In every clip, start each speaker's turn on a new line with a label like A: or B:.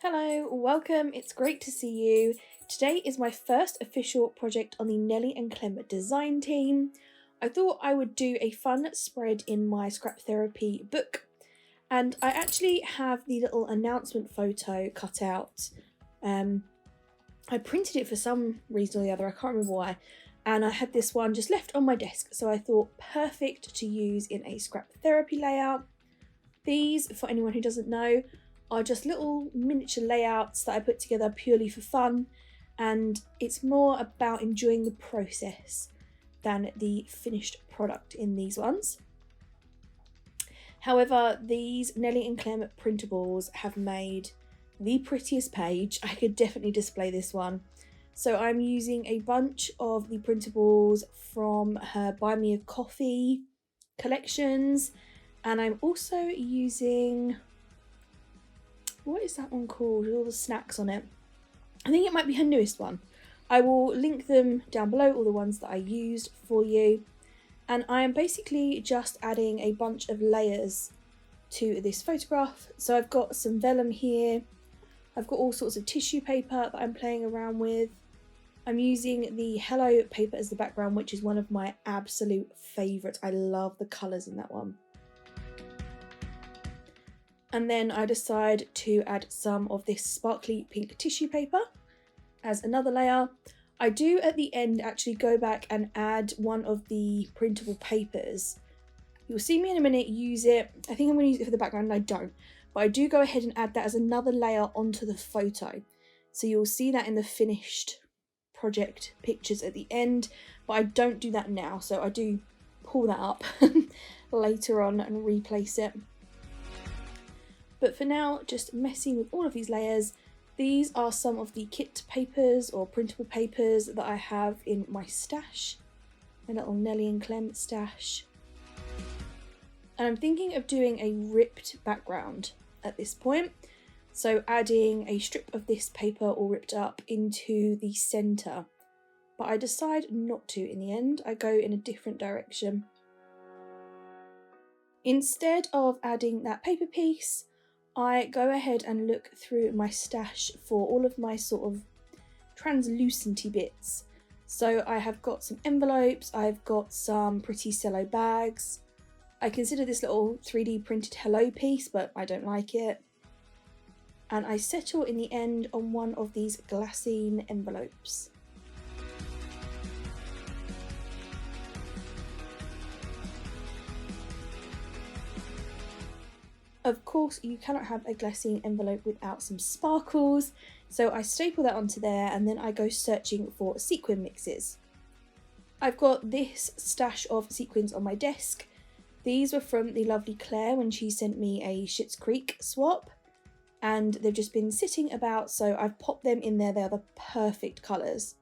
A: Hello, welcome, it's great to see you. Today is my first official project on the Nelly and Clem design team. I thought I would do a fun spread in my Scraptherapy book, and I actually have the little announcement photo cut out. I printed it for some reason or the other, I can't remember why, and I had this one just left on my desk, so I thought perfect to use in a Scraptherapy layout. These, for anyone who doesn't know, are just little miniature layouts that I put together purely for fun, and it's more about enjoying the process than the finished product in these ones. However, these Nelly and Clem printables have made the prettiest page. I could definitely display this one. So I'm using a bunch of the printables from her Buy Me a Coffee collections, and I'm also using, what is that one called with all the snacks on it? I think it might be her newest one. I will link them down below, all the ones that I used for you. And I am basically just adding a bunch of layers to this photograph. So I've got some vellum here. I've got all sorts of tissue paper that I'm playing around with. I'm using the Hello paper as the background, which is one of my absolute favourites. I love the colours in that one. And then I decide to add some of this sparkly pink tissue paper as another layer. I do at the end actually go back and add one of the printable papers. You'll see me in a minute use it. I think I'm going to use it for the background, and I don't. But I do go ahead and add that as another layer onto the photo. So you'll see that in the finished project pictures at the end, but I don't do that now. So I do pull that up later on and replace it. But for now, just messing with all of these layers. These are some of the kit papers or printable papers that I have in my stash, my little Nelly and Clem stash. And I'm thinking of doing a ripped background at this point. So adding a strip of this paper all ripped up into the centre. But I decide not to in the end. I go in a different direction. Instead of adding that paper piece, I go ahead and look through my stash for all of my sort of translucenty bits. So I have got some envelopes, I've got some pretty cello bags. I consider this little 3D printed hello piece, but I don't like it. And I settle in the end on one of these glassine envelopes. Of course, you cannot have a glassine envelope without some sparkles, so I staple that onto there and then I go searching for sequin mixes. I've got this stash of sequins on my desk. These were from the lovely Claire when she sent me a Schitt's Creek swap, and they've just been sitting about, so I've popped them in there. They're the perfect colours.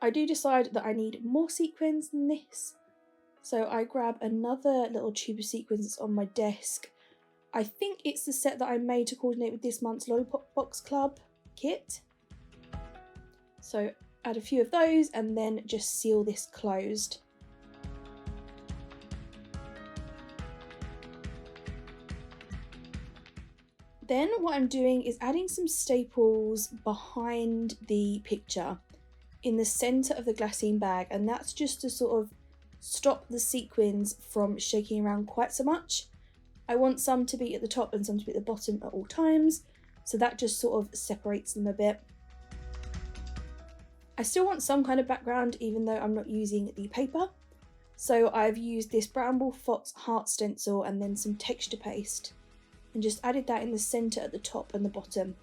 A: I do decide that I need more sequins than this, so I grab another little tube of sequins that's on my desk. I think it's the set that I made to coordinate with this month's Lollipop Box Club kit. So add a few of those and then just seal this closed. Then what I'm doing is adding some staples behind the picture in the centre of the glassine bag, and that's just to sort of stop the sequins from shaking around quite so much. I want some to be at the top and some to be at the bottom at all times, so that just sort of separates them a bit. I still want some kind of background even though I'm not using the paper, so I've used this Bramble Fox heart stencil and then some texture paste and just added that in the centre at the top and the bottom.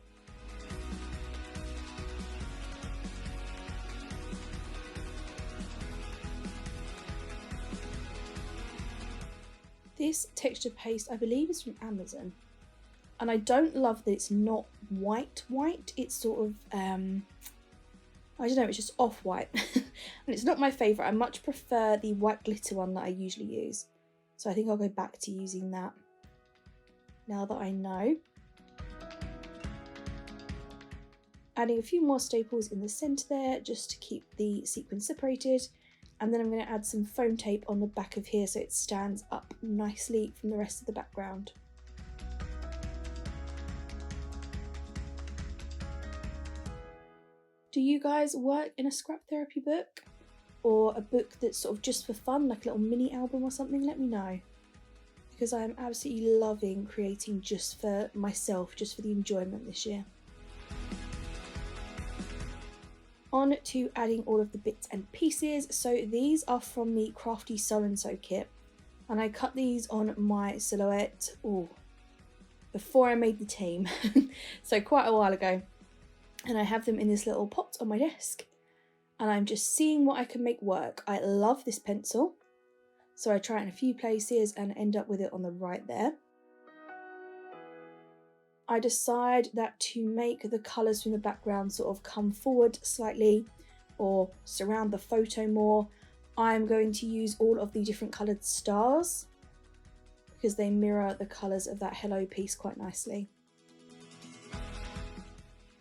A: This texture paste, I believe, is from Amazon, and I don't love that it's not white, it's sort of, I don't know, it's just off-white, and it's not my favourite. I much prefer the white glitter one that I usually use, so I think I'll go back to using that now that I know. Adding a few more staples in the centre there, just to keep the sequins separated, And then I'm going to add some foam tape on the back of here so it stands up nicely from the rest of the background. Do you guys work in a scrap therapy book? Or a book that's sort of just for fun, like a little mini album or something? Let me know. Because I am absolutely loving creating just for myself, just for the enjoyment this year. On to adding all of the bits and pieces. So these are from the Crafty Sew and Sew kit. And I cut these on my silhouette before I made the team. So quite a while ago. And I have them in this little pot on my desk. And I'm just seeing what I can make work. I love this pencil. So I try it in a few places and end up with it on the right there. I decide that to make the colours from the background sort of come forward slightly or surround the photo more, I'm going to use all of the different coloured stars because they mirror the colours of that hello piece quite nicely.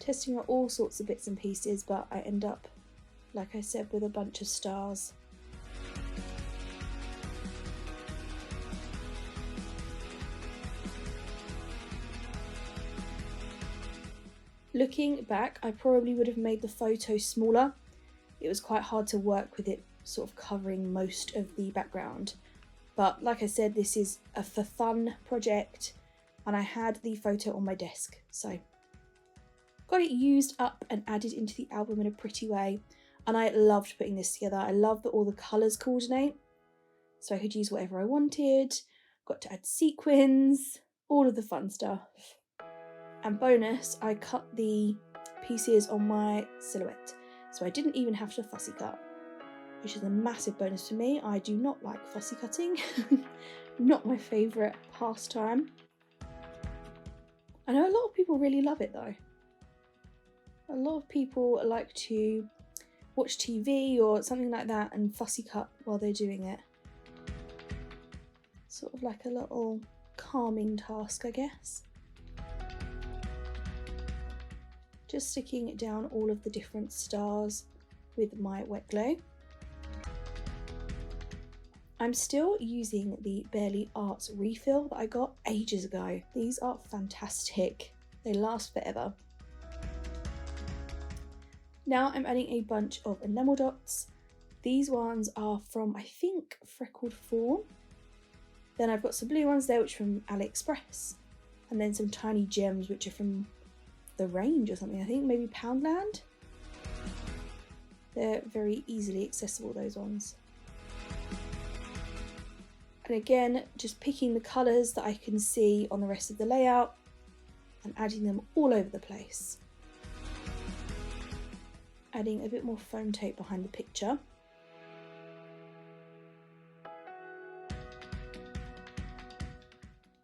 A: Testing out all sorts of bits and pieces, but I end up, like I said, with a bunch of stars. Looking back, I probably would have made the photo smaller. It was quite hard to work with it sort of covering most of the background. But like I said, this is a for fun project and I had the photo on my desk. So got it used up and added into the album in a pretty way. And I loved putting this together. I love that all the colours coordinate. So I could use whatever I wanted. Got to add sequins, all of the fun stuff. And bonus, I cut the pieces on my silhouette. So I didn't even have to fussy cut, which is a massive bonus for me. I do not like fussy cutting. Not my favourite pastime. I know a lot of people really love it though. A lot of people like to watch TV or something like that and fussy cut while they're doing it. Sort of like a little calming task, I guess. Just sticking down all of the different stars with my wet glue. I'm still using the Barely Arts refill that I got ages ago. These are fantastic. They last forever. Now I'm adding a bunch of enamel dots. These ones are from, I think, Freckled Fawn. Then I've got some blue ones there, which are from AliExpress. And then some tiny gems, which are from the range or something, I think, maybe Poundland. They're very easily accessible, those ones. And again, just picking the colours that I can see on the rest of the layout and adding them all over the place. Adding a bit more foam tape behind the picture.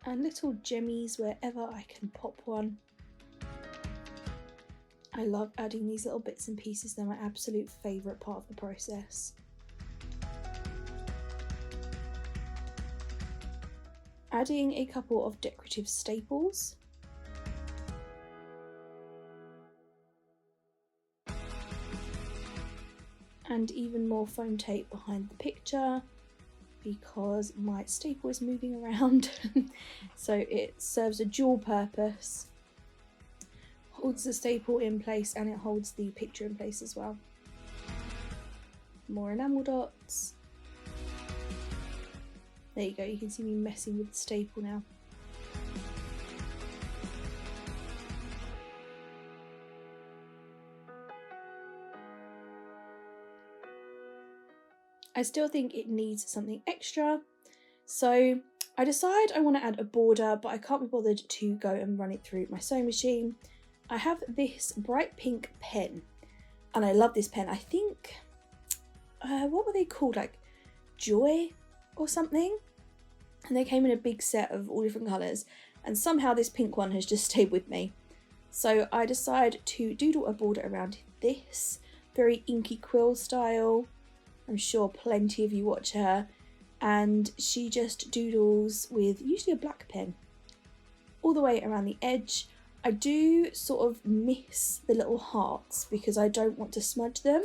A: And little gemmies wherever I can pop one. I love adding these little bits and pieces, they're my absolute favourite part of the process. Adding a couple of decorative staples. And even more foam tape behind the picture because my staple is moving around. So it serves a dual purpose. Holds the staple in place and it holds the picture in place as well. More enamel dots. There you go, you can see me messing with the staple now. I still think it needs something extra, so I decide I want to add a border, but I can't be bothered to go and run it through my sewing machine. I have this bright pink pen, and I love this pen. I think, what were they called, like Joy or something? And they came in a big set of all different colours, and somehow this pink one has just stayed with me. So I decide to doodle a border around this, very inky quill style. I'm sure plenty of you watch her, and she just doodles with usually a black pen all the way around the edge. I do sort of miss the little hearts because I don't want to smudge them,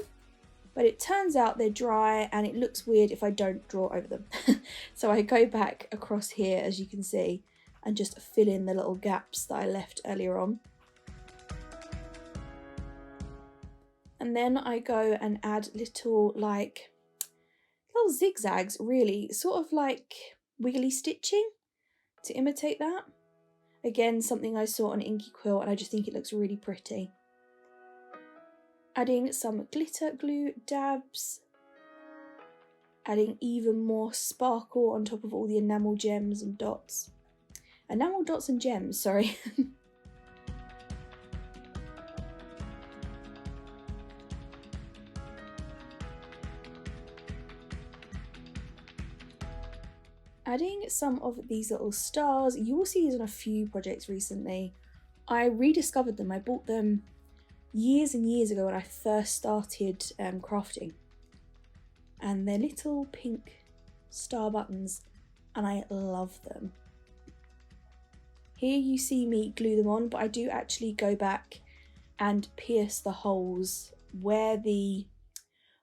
A: but it turns out they're dry and it looks weird if I don't draw over them. So I go back across here, as you can see, and just fill in the little gaps that I left earlier on. And then I go and add little zigzags, really, sort of like wiggly stitching to imitate that. Again, something I saw on Inky Quill and I just think it looks really pretty. Adding some glitter glue dabs, adding even more sparkle on top of all the enamel gems and dots. Enamel dots and gems, sorry. Adding some of these little stars. You will see these on a few projects recently. I rediscovered them. I bought them years and years ago when I first started crafting. And they're little pink star buttons and I love them. Here you see me glue them on, but I do actually go back and pierce the holes where the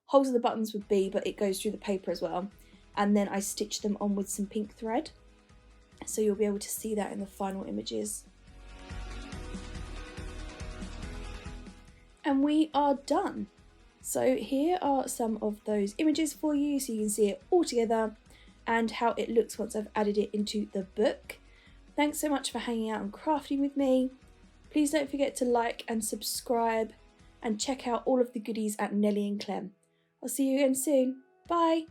A: holes of the buttons would be, but it goes through the paper as well. And then I stitch them on with some pink thread. So you'll be able to see that in the final images. And we are done. So here are some of those images for you so you can see it all together and how it looks once I've added it into the book. Thanks so much for hanging out and crafting with me. Please don't forget to like and subscribe and check out all of the goodies at Nelly and Clem. I'll see you again soon. Bye!